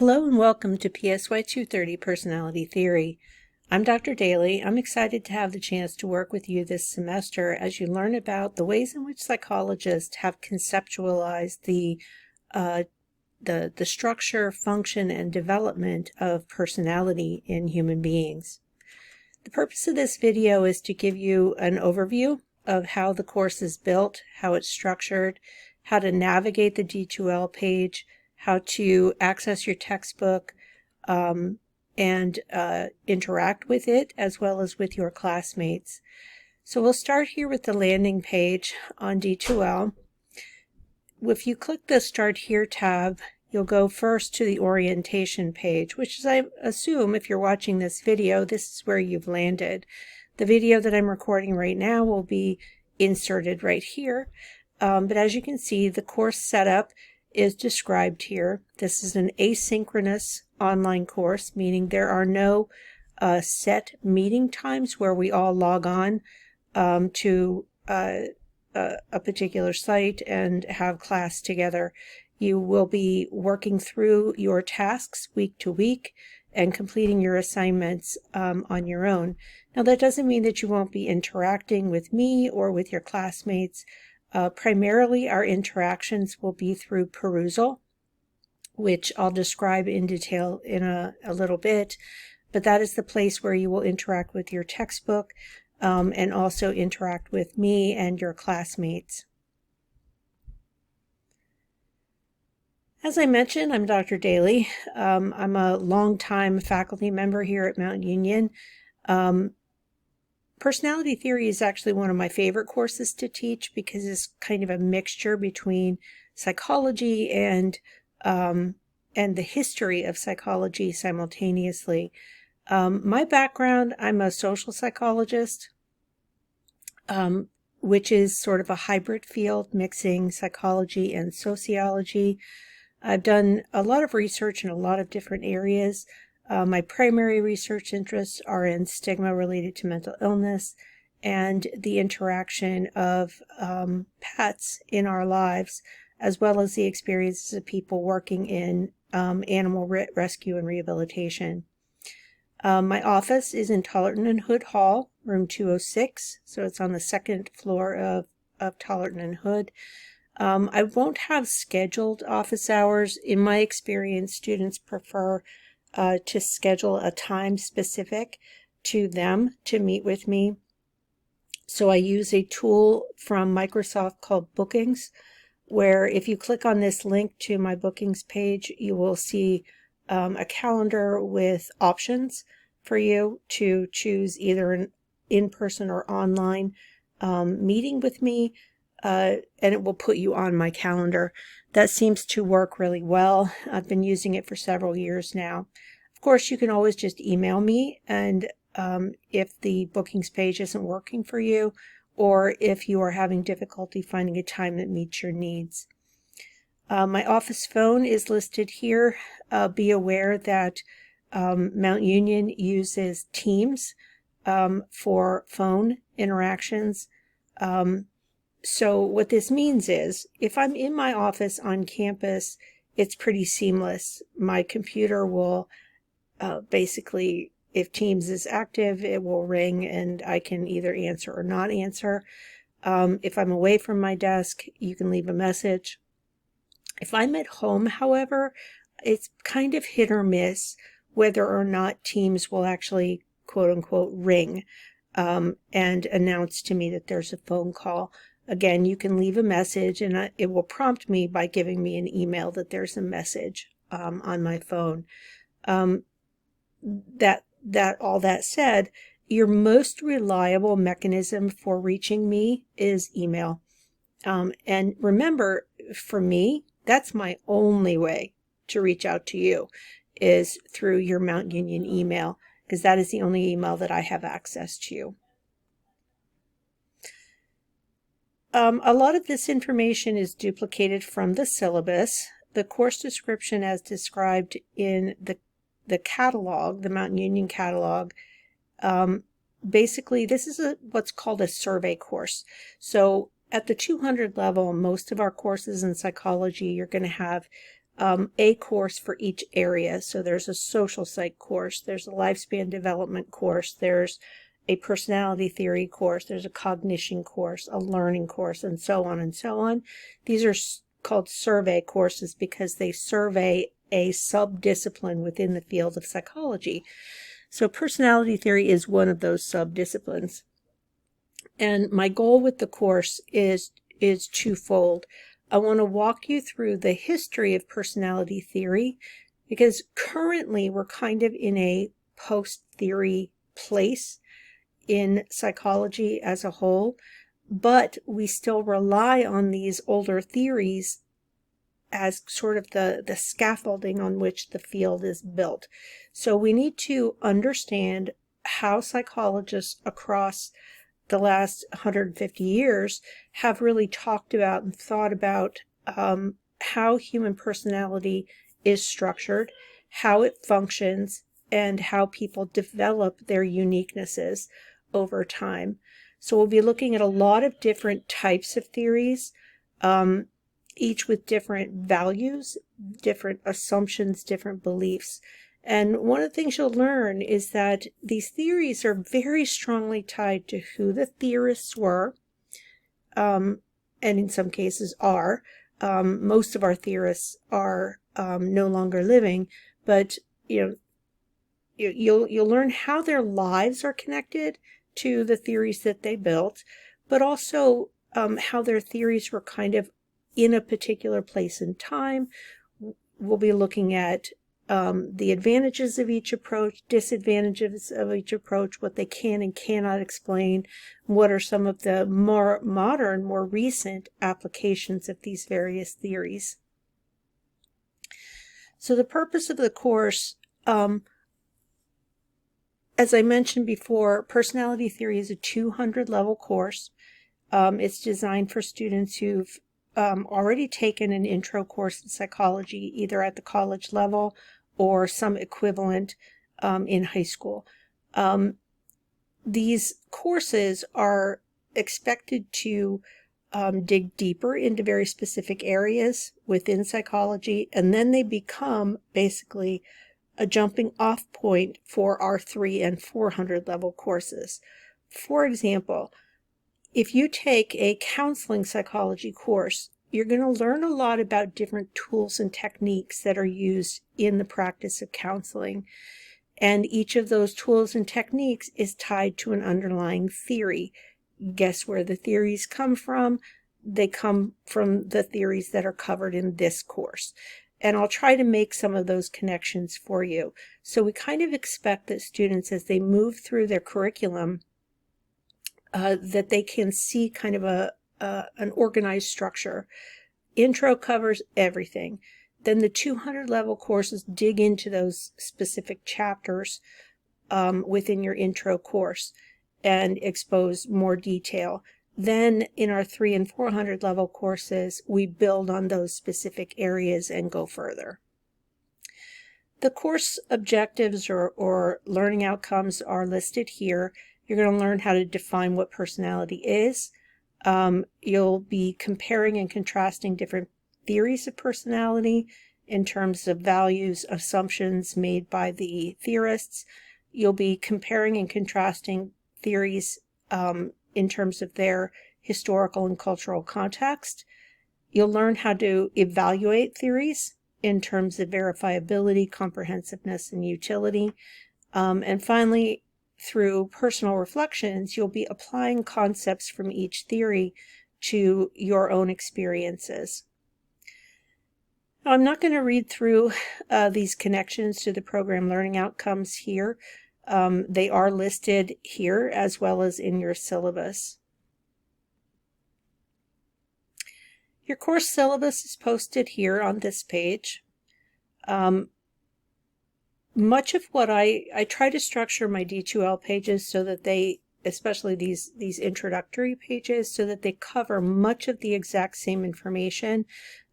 Hello and welcome to PSY 230 Personality Theory. I'm Dr. Daly. I'm excited to have the chance to work with you this semester as you learn about the ways in which psychologists have conceptualized the structure, function, and development of personality in human beings. The purpose of this video is to give you an overview of how the course is built, how it's structured, how to navigate the D2L page, how to access your textbook and interact with it as well as with your classmates. So we'll start here with the landing page on D2L. If you click the Start Here tab, you'll go first to the orientation page, which is, I assume, if you're watching this video, this is where you've landed. The video that I'm recording right now will be inserted right here. But as you can see, the course setup is described here. This is an asynchronous online course, meaning there are no set meeting times where we all log on to a particular site and have class together. You will be working through your tasks week to week and completing your assignments on your own. Now, that doesn't mean that you won't be interacting with me or with your classmates. Primarily, our interactions will be through perusal, which I'll describe in detail in a little bit, but that is the place where you will interact with your textbook and also interact with me and your classmates. As I mentioned, I'm Dr. Daly. I'm a longtime faculty member here at Mount Union. Personality theory is actually one of my favorite courses to teach because it's kind of a mixture between psychology and the history of psychology simultaneously. My background, I'm a social psychologist, which is sort of a hybrid field mixing psychology and sociology. I've done a lot of research in a lot of different areas. My primary research interests are in stigma related to mental illness and the interaction of pets in our lives, as well as the experiences of people working in animal rescue and rehabilitation. My office is in Tollerton and Hood Hall, room 206, so it's on the second floor of Tollerton and Hood. I won't have scheduled office hours. In my experience, students prefer to schedule a time specific to them to meet with me. So I use a tool from Microsoft called Bookings, where if you click on this link to my bookings page, you will see a calendar with options for you to choose either an in-person or online meeting with me, and it will put you on my calendar. That seems to work really well. I've been using it for several years now. Of course, you can always just email me, and if the bookings page isn't working for you, or if you are having difficulty finding a time that meets your needs. My office phone is listed here. Be aware that Mount Union uses Teams for phone interactions. So what this means is, if I'm in my office on campus, it's pretty seamless. My computer will basically, if Teams is active, it will ring and I can either answer or not answer. If I'm away from my desk, you can leave a message. If I'm at home, however, it's kind of hit or miss whether or not Teams will actually, quote unquote, ring and announce to me that there's a phone call. Again, you can leave a message and it will prompt me by giving me an email that there's a message on my phone. All that said, your most reliable mechanism for reaching me is email. And remember, for me, that's my only way to reach out to you is through your Mount Union email, because that is the only email that I have access to. A lot of this information is duplicated from the syllabus. The course description as described in the catalog, the Mount Union catalog, basically this is what's called a survey course. So at the 200 level, most of our courses in psychology, you're going to have a course for each area. So there's a social psych course, there's a lifespan development course, there's a personality theory course, there's a cognition course, a learning course, and so on and so on. These are called survey courses because they survey a sub-discipline within the field of psychology. So personality theory is one of those sub-disciplines. And my goal with the course is twofold. I want to walk you through the history of personality theory because currently we're kind of in a post-theory place in psychology as a whole, but we still rely on these older theories as sort of the scaffolding on which the field is built. So we need to understand how psychologists across the last 150 years have really talked about and thought about how human personality is structured, how it functions, and how people develop their uniquenesses over time. So we'll be looking at a lot of different types of theories, each with different values, different assumptions, different beliefs. And one of the things you'll learn is that these theories are very strongly tied to who the theorists were, and in some cases are. Most of our theorists are no longer living, but you'll learn how their lives are connected to the theories that they built, but also how their theories were kind of in a particular place in time. We'll be looking at the advantages of each approach, disadvantages of each approach, what they can and cannot explain, what are some of the more modern, more recent applications of these various theories. So the purpose of the course, as I mentioned before, personality theory is a 200-level course. It's designed for students who've already taken an intro course in psychology, either at the college level or some equivalent in high school. These courses are expected to dig deeper into very specific areas within psychology, and then they become basically a jumping off point for our 300 and 400 level courses. For example, if you take a counseling psychology course, you're going to learn a lot about different tools and techniques that are used in the practice of counseling. And each of those tools and techniques is tied to an underlying theory. Guess where the theories come from? They come from the theories that are covered in this course. And I'll try to make some of those connections for you. So we kind of expect that students, as they move through their curriculum, that they can see kind of an organized structure. Intro covers everything. Then the 200 level courses dig into those specific chapters within your intro course and expose more detail. Then in our 300 and 400 level courses, we build on those specific areas and go further. The course objectives or learning outcomes are listed here. You're going to learn how to define what personality is. You'll be comparing and contrasting different theories of personality in terms of values, assumptions made by the theorists. You'll be comparing and contrasting theories in terms of their historical and cultural context. You'll learn how to evaluate theories in terms of verifiability, comprehensiveness, and utility. And finally, through personal reflections, you'll be applying concepts from each theory to your own experiences. Now, I'm not going to read through these connections to the program learning outcomes here. They are listed here as well as in your syllabus. Your course syllabus is posted here on this page. Much of what I try to structure my D2L pages so that they, especially these introductory pages, so that they cover much of the exact same information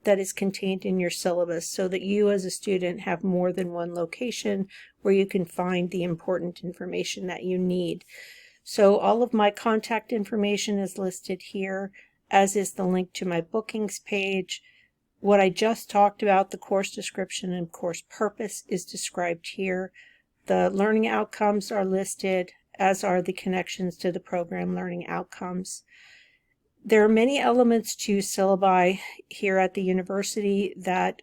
that is contained in your syllabus, so that you as a student have more than one location where you can find the important information that you need. So all of my contact information is listed here, as is the link to my bookings page. What I just talked about, the course description and course purpose, is described here. The learning outcomes are listed, as are the connections to the program learning outcomes. There are many elements to syllabi here at the university that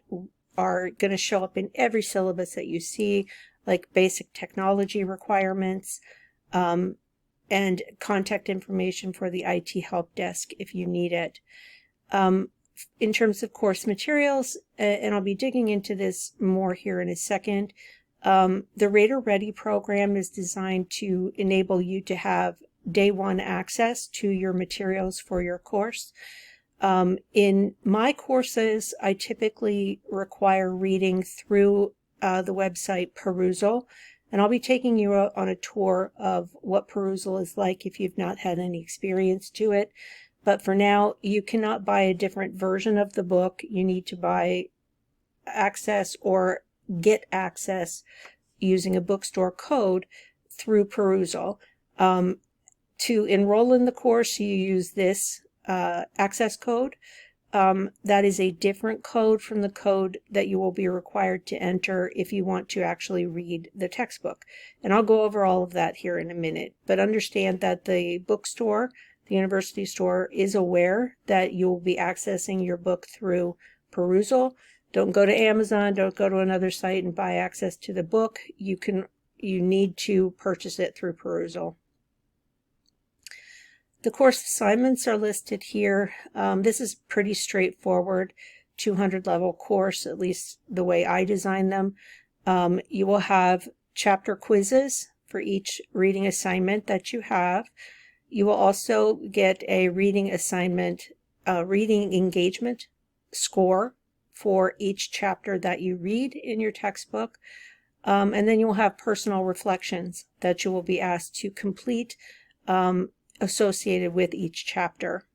are going to show up in every syllabus that you see, like basic technology requirements, and contact information for the IT help desk if you need it. In terms of course materials, and I'll be digging into this more here in a second, the Rater Ready program is designed to enable you to have day one access to your materials for your course. In my courses, I typically require reading through the website Perusal, and I'll be taking you on a tour of what Perusal is like if you've not had any experience to it. But for now, you cannot buy a different version of the book. You need to buy access or get access using a bookstore code through Perusal. To enroll in the course, you use this access code. That is a different code from the code that you will be required to enter if you want to actually read the textbook. And I'll go over all of that here in a minute. But understand that the bookstore, the university store, is aware that you will be accessing your book through Perusal. Don't go to Amazon, don't go to another site and buy access to the book. You need to purchase it through Perusal. The course assignments are listed here. This is pretty straightforward, 200 level course, at least the way I design them. You will have chapter quizzes for each reading assignment that you have. You will also get a reading assignment, reading engagement score for each chapter that you read in your textbook. And then you will have personal reflections that you will be asked to complete associated with each chapter.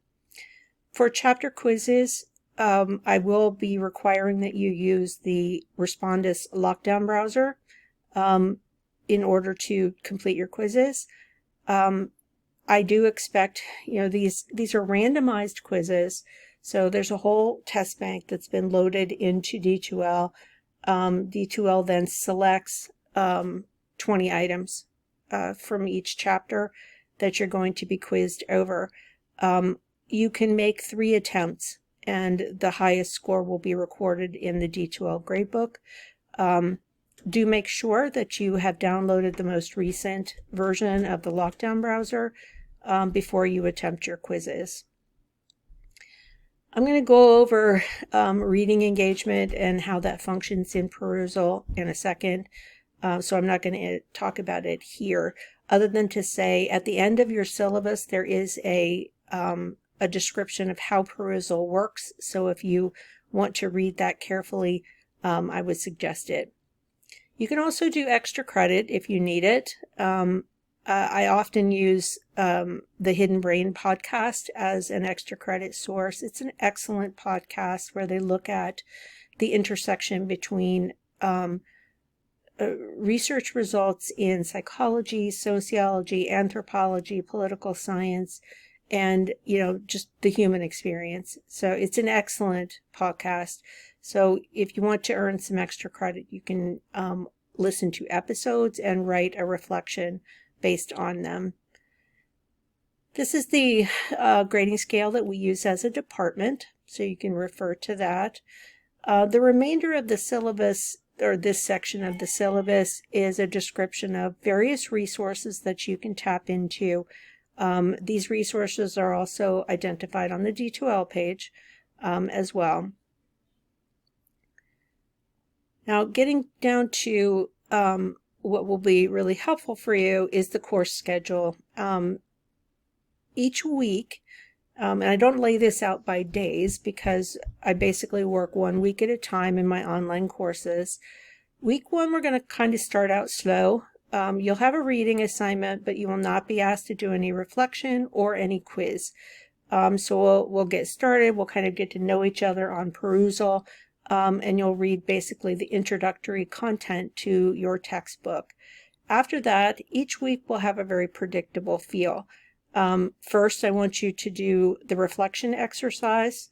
For chapter quizzes, I will be requiring that you use the Respondus lockdown browser in order to complete your quizzes. I do expect, these are randomized quizzes, so there's a whole test bank that's been loaded into D2L. D2L then selects 20 items from each chapter that you're going to be quizzed over. You can make 3 attempts, and the highest score will be recorded in the D2L gradebook. Do make sure that you have downloaded the most recent version of the lockdown browser before you attempt your quizzes. I'm going to go over reading engagement and how that functions in Perusal in a second, so I'm not going to talk about it here, other than to say at the end of your syllabus there is a description of how Perusal works, so if you want to read that carefully, I would suggest it. You can also do extra credit if you need it. I often use the Hidden Brain podcast as an extra credit source. It's an excellent podcast where they look at the intersection between research results in psychology, sociology, anthropology, political science, and, just the human experience. So it's an excellent podcast. So if you want to earn some extra credit, you can listen to episodes and write a reflection based on them. This is the grading scale that we use as a department, so you can refer to that. The remainder of the syllabus, or this section of the syllabus, is a description of various resources that you can tap into. These resources are also identified on the D2L page as well. Now, getting down to what will be really helpful for you is the course schedule. Each week, and I don't lay this out by days because I basically work 1 week at a time in my online courses. Week 1, we're going to kind of start out slow. You'll have a reading assignment, but you will not be asked to do any reflection or any quiz. So we'll get started. We'll kind of get to know each other on Perusal. And you'll read basically the introductory content to your textbook. After that, each week will have a very predictable feel. First, I want you to do the reflection exercise.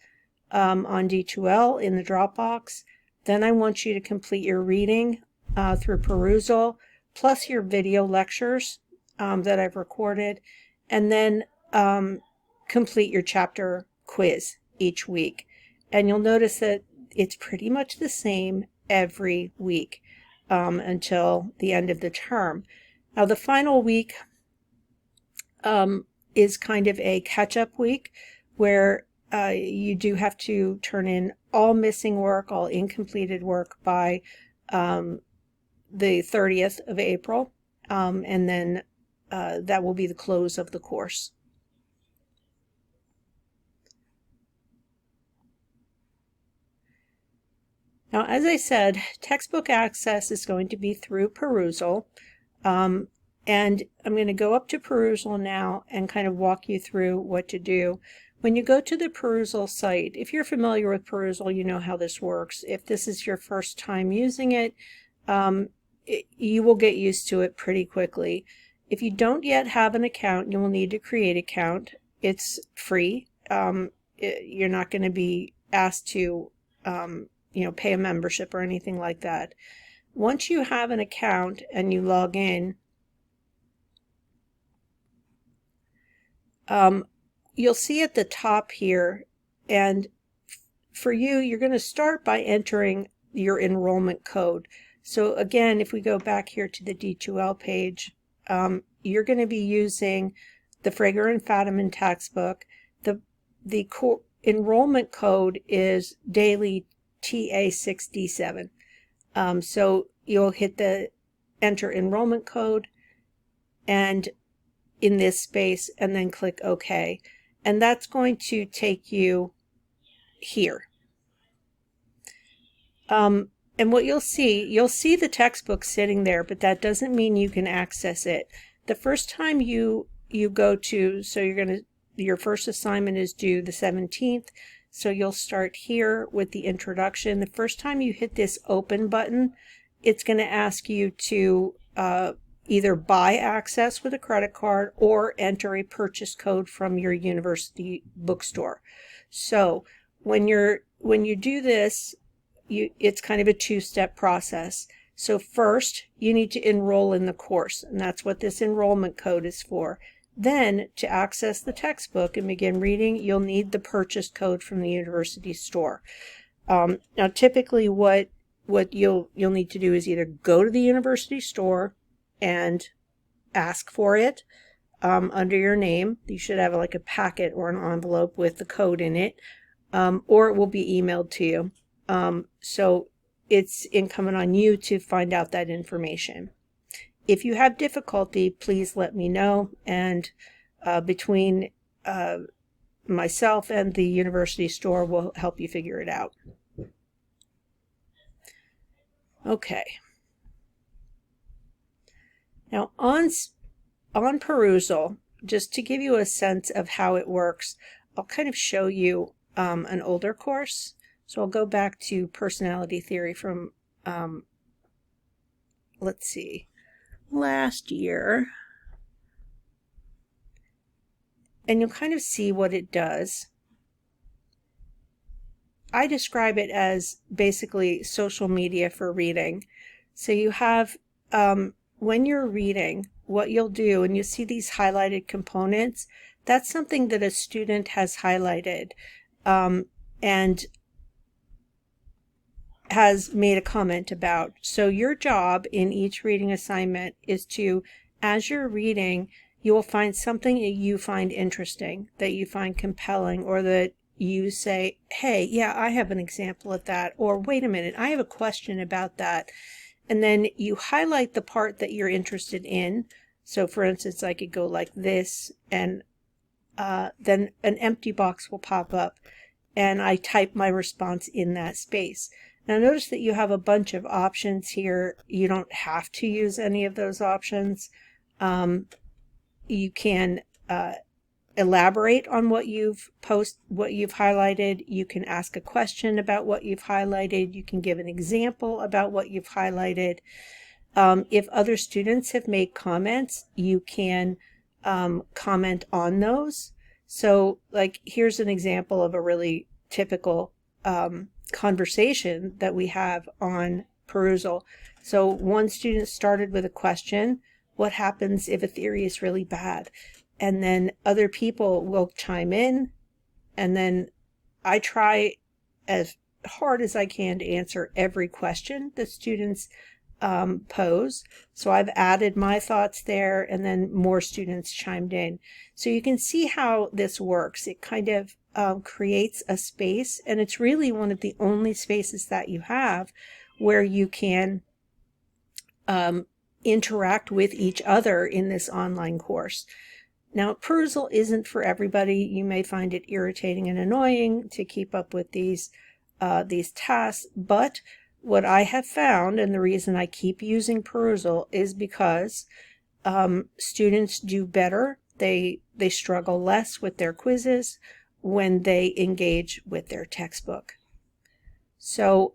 on D2L in the Dropbox. Then I want you to complete your reading through perusal, plus your video lectures that I've recorded, and then complete your chapter quiz each week. And you'll notice that it's pretty much the same every week until the end of the term. Now, the final week is kind of a catch-up week where you do have to turn in all missing work, all incompleted work by the 30th of April, and then that will be the close of the course. Now, as I said, textbook access is going to be through perusal, and I'm going to go up to perusal now and kind of walk you through what to do. When you go to the perusal site, if you're familiar with perusal, you know how this works. If this is your first time using it, you will get used to it pretty quickly. If you don't yet have an account, you will need to create an account. It's free. You're not going to be asked to pay a membership or anything like that. Once you have an account and you log in, you'll see at the top here, and for you, you're going to start by entering your enrollment code. So again, if we go back here to the D2L page, you're going to be using the Frager and Fadiman textbook. The enrollment code is daily TA6D7. So you'll hit the enter enrollment code and in this space and then click OK. And that's going to take you here. And what you'll see the textbook sitting there, but that doesn't mean you can access it. The first time you go to, so your first assignment is due the 17th. So you'll start here with the introduction. The first time you hit this open button, it's going to ask you to either buy access with a credit card or enter a purchase code from your university bookstore. So when you do this, it's kind of a two-step process. So first, you need to enroll in the course, and that's what this enrollment code is for. Then, to access the textbook and begin reading, you'll need the purchase code from the university store. Now, typically, what you'll need to do is either go to the university store and ask for it under your name. You should have like a packet or an envelope with the code in it, or it will be emailed to you. So it's incumbent on you to find out that information. If you have difficulty, please let me know, and between myself and the university store, we'll help you figure it out. Okay. Now on perusal, just to give you a sense of how it works, I'll kind of show you an older course. So I'll go back to personality theory from, let's see, last year. And you'll kind of see what it does. I describe it as basically social media for reading. So you have, when you're reading, what you'll do, and you see these highlighted components, that's something that a student has highlighted and has made a comment about. So your job in each reading assignment is to, as you're reading, you will find something that you find interesting, that you find compelling, or that you say, hey, yeah, I have an example of that, or wait a minute, I have a question about that. And then you highlight the part that you're interested in. So for instance, I could go like this, and then an empty box will pop up, and I type my response in that space. Now notice that you have a bunch of options here. You don't have to use any of those options. You can elaborate on what you've highlighted. You can ask a question about what you've highlighted. You can give an example about what you've highlighted. If other students have made comments, you can comment on those. So like here's an example of a really typical conversation that we have on perusal. So one student started with a question: what happens if a theory is really bad? And then other people will chime in, and then I try as hard as I can to answer every question that students pose. So I've added my thoughts there, and then more students chimed in. So you can see how this works. It kind of creates a space, and it's really one of the only spaces that you have where you can interact with each other in this online course. Now, perusal isn't for everybody. You may find it irritating and annoying to keep up with these tasks, but what I have found, and the reason I keep using perusal, is because students do better. They struggle less with their quizzes when they engage with their textbook. So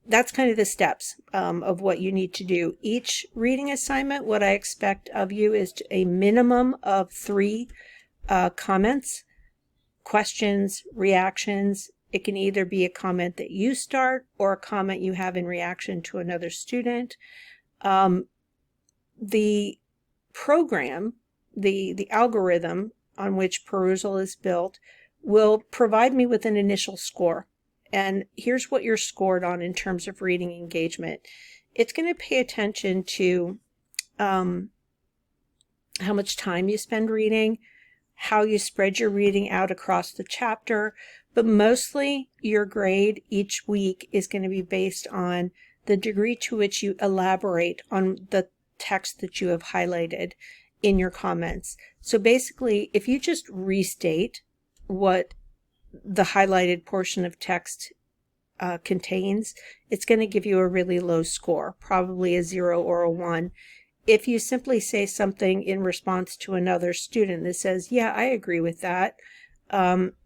that's kind of the steps of what you need to do. Each reading assignment, what I expect of you is a minimum of 3 comments, questions, reactions. It can either be a comment that you start or a comment you have in reaction to another student. The program, the algorithm on which perusal is built, will provide me with an initial score. And here's what you're scored on in terms of reading engagement. It's going to pay attention to how much time you spend reading, how you spread your reading out across the chapter, but mostly your grade each week is going to be based on the degree to which you elaborate on the text that you have highlighted in your comments. So basically, if you just restate what the highlighted portion of text contains, it's going to give you a really low score, probably a 0 or a 1. If you simply say something in response to another student that says, yeah, I agree with that,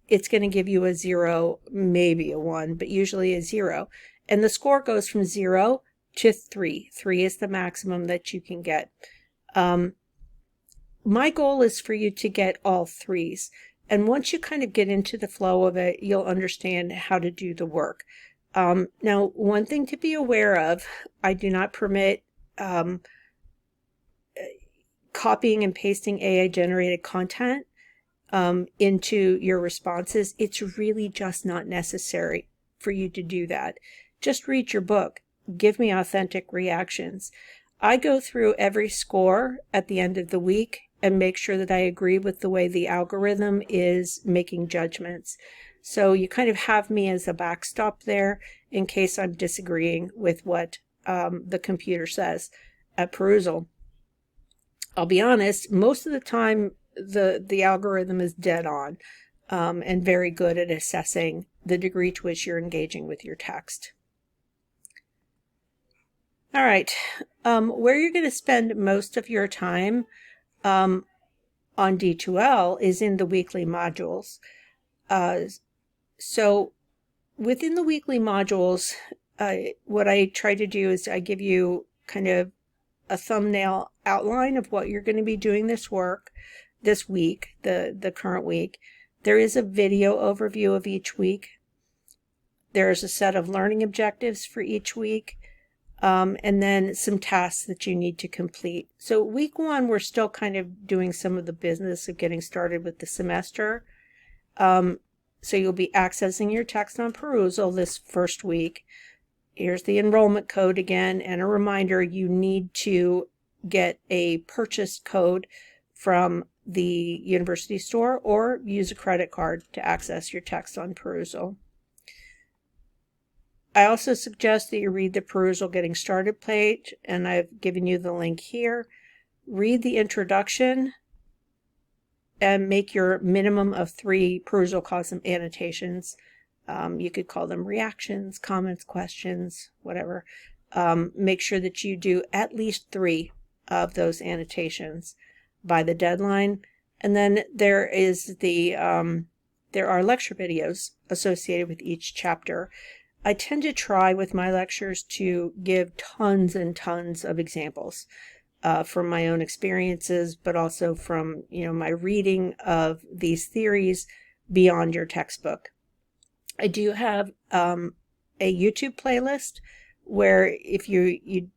it's going to give you a 0, maybe a 1, but usually a 0. And the score goes from 0 to 3. 3 is the maximum that you can get. My goal is for you to get all 3s. And once you kind of get into the flow of it, you'll understand how to do the work. Now, one thing to be aware of, I do not permit copying and pasting AI-generated content into your responses. It's really just not necessary for you to do that. Just read your book. Give me authentic reactions. I go through every score at the end of the week and make sure that I agree with the way the algorithm is making judgments. So you kind of have me as a backstop there in case I'm disagreeing with what the computer says at perusal. I'll be honest, most of the time the algorithm is dead on and very good at assessing the degree to which you're engaging with your text. All right, where you're going to spend most of your time on D2L is in the weekly modules. So within the weekly modules, what I try to do is I give you kind of a thumbnail outline of what you're going to be doing this week, the current week. There is a video overview of each week. There's a set of learning objectives for each week. And then some tasks that you need to complete. So week 1, we're still kind of doing some of the business of getting started with the semester. So you'll be accessing your text on perusal this first week. Here's the enrollment code again, and a reminder, you need to get a purchase code from the university store or use a credit card to access your text on perusal. I also suggest that you read the Perusal Getting Started page, and I've given you the link here. Read the introduction and make your minimum of 3 perusal column annotations. You could call them reactions, comments, questions, whatever. Make sure that you do at least 3 of those annotations by the deadline. And then there is there are lecture videos associated with each chapter. I tend to try with my lectures to give tons and tons of examples from my own experiences, but also from my reading of these theories beyond your textbook. I do have a YouTube playlist where if you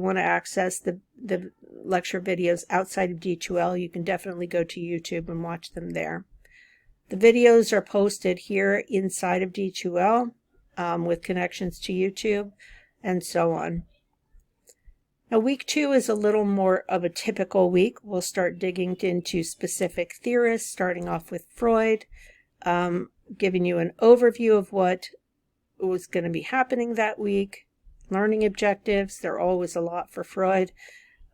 want to access the lecture videos outside of D2L, you can definitely go to YouTube and watch them there. The videos are posted here inside of D2L with connections to YouTube and so on. Now, week 2 is a little more of a typical week. We'll start digging into specific theorists, starting off with Freud, giving you an overview of what was going to be happening that week, learning objectives. There are always a lot for Freud,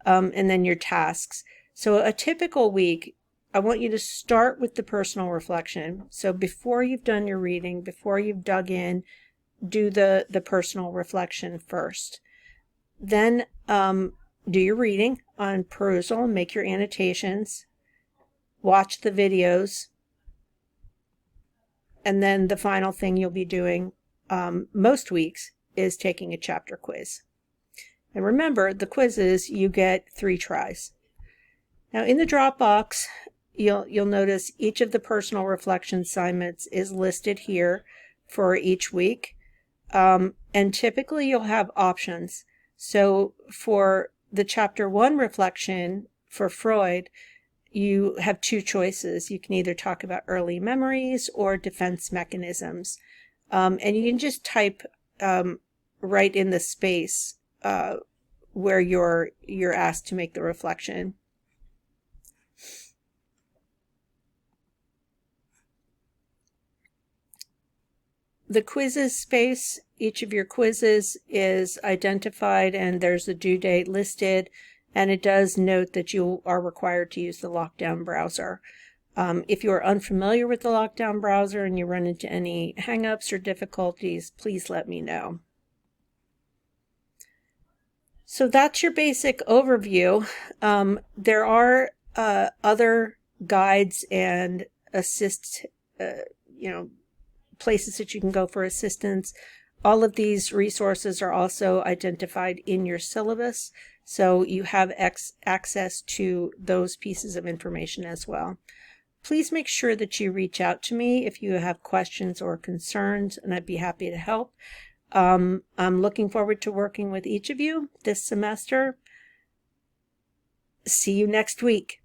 and then your tasks. So a typical week, I want you to start with the personal reflection. So before you've done your reading, before you've dug in, do the personal reflection first. Then do your reading on perusal, make your annotations, watch the videos, and then the final thing you'll be doing most weeks is taking a chapter quiz. And remember, the quizzes, you get 3 tries. Now in the Dropbox, you'll notice each of the personal reflection assignments is listed here for each week. And typically you'll have options. So for the chapter 1 reflection for Freud, you have 2 choices. You can either talk about early memories or defense mechanisms. And you can just type right in the space where you're asked to make the reflection. The quizzes space, each of your quizzes is identified and there's a due date listed, and it does note that you are required to use the lockdown browser. If you are unfamiliar with the lockdown browser and you run into any hangups or difficulties, please let me know. So that's your basic overview. There are other guides and places that you can go for assistance. All of these resources are also identified in your syllabus, so you have access to those pieces of information as well. Please make sure that you reach out to me if you have questions or concerns, and I'd be happy to help. I'm looking forward to working with each of you this semester. See you next week.